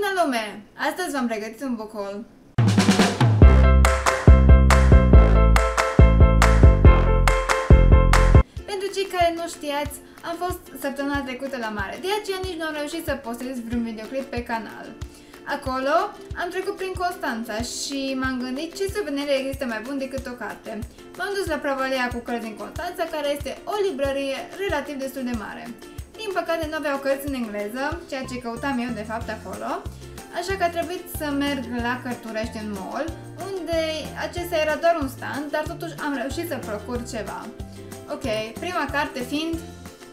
Bună lume! Astăzi v-am pregătit un bucol. Pentru cei care nu știați, am fost săptămâna trecută la mare, de aceea nici nu am reușit să postez vreun videoclip pe canal. Acolo am trecut prin Constanța și m-am gândit ce suvenire există mai bun decât o carte. M-am dus la Prăvălia cu cărți din Constanța, care este o librărie relativ destul de mare. Din păcate nu aveau cărți în engleză, ceea ce căutam eu de fapt acolo, așa că a trebuit să merg la Cărturești în mall, unde acesta era doar un stand, dar totuși am reușit să procur ceva. Ok, prima carte fiind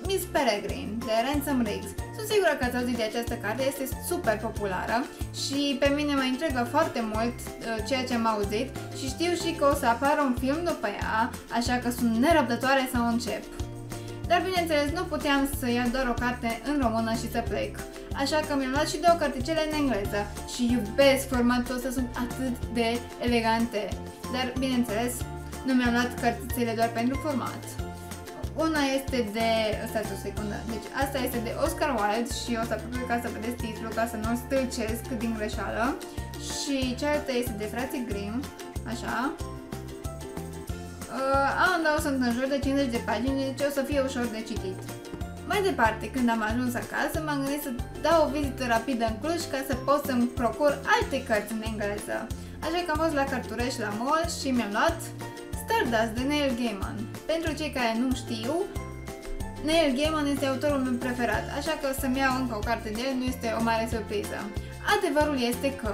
Miss Peregrine, de Ransom Riggs. Sunt sigură că ați auzit de această carte, este super populară și pe mine mă intrigă foarte mult ceea ce am auzit și știu și că o să apară un film după ea, așa că sunt nerăbdătoare să o încep. Dar bineînțeles nu puteam să iau doar o carte în română și să plec, așa că mi-am luat și două carticele în engleză și iubesc formatul ăsta, sunt atât de elegante. Dar bineînțeles nu mi-am luat cartițele doar pentru format. Una este de... stați o secundă, deci asta este de Oscar Wilde și o să apropiu ca să vedeți titlul, ca să nu-l stâlcesc din greșeală. Și cealaltă este de frații Grimm, așa. Amândouă sunt în jur de 50 de pagini, deci o să fie ușor de citit. Mai departe, când am ajuns acasă, m-am gândit să dau o vizită rapidă în Cluj ca să pot să-mi procur alte cărți în engleză. Așa că am fost la Cărturești la mall și mi-am luat Stardust de Neil Gaiman. Pentru cei care nu știu, Neil Gaiman este autorul meu preferat, așa că să-mi iau încă o carte de el nu este o mare surpriză. Adevărul este că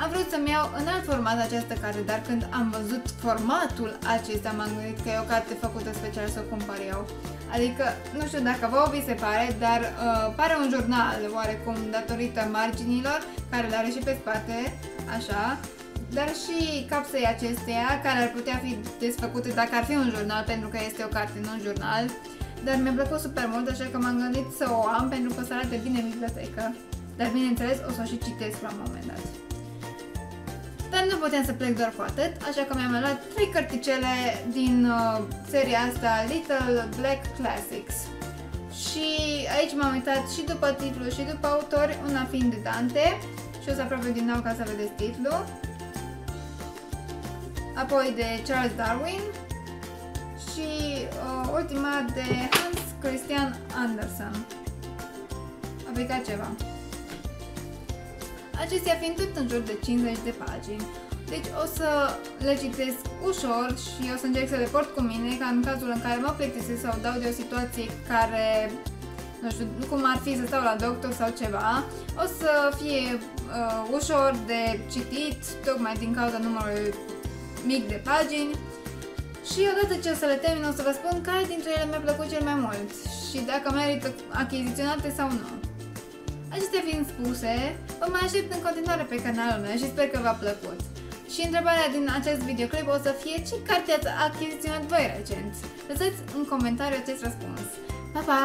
am vrut să-mi iau în alt format această carte, dar când am văzut formatul acesta m-am gândit că e o carte făcută special să o cumpăr eu. Adică, nu știu dacă vouă vi se pare, dar pare un jurnal oarecum datorită marginilor, care le are și pe spate, așa. Dar și capsei acesteia, care ar putea fi desfăcute dacă ar fi un jurnal, pentru că este o carte, nu un jurnal. Dar mi-a plăcut super mult, așa că m-am gândit să o am, pentru că o să arate bine în bibliotecă. Dar bineînțeles o să o și citesc la un moment dat. Dar nu puteam să plec doar cu atât, așa că mi-am luat 3 cărticele din seria asta Little Black Classics. Și aici m-am uitat și după titlu și după autori, una fiind de Dante, și o să apropiu din nou ca să vedeți titlul. Apoi de Charles Darwin și ultima de Hans Christian Andersen. A picat ceva. Acestea fiind tot în jur de 50 de pagini. Deci o să le citesc ușor și o să încerc să le port cu mine, ca în cazul în care mă plictisesc sau dau de o situație care, nu știu, cum ar fi să stau la doctor sau ceva, o să fie ușor de citit, tocmai din cauza numărului mic de pagini. Și odată ce o să le termin, o să vă spun care dintre ele mi-a plăcut cel mai mult și dacă merită achiziționate sau nu. Acestea fiind spuse, vă mai aștept în continuare pe canalul meu și sper că v-a plăcut. Și întrebarea din acest videoclip o să fie: ce carte ați achiziționat voi recent? Lăsați în comentariu acest răspuns. Pa, pa!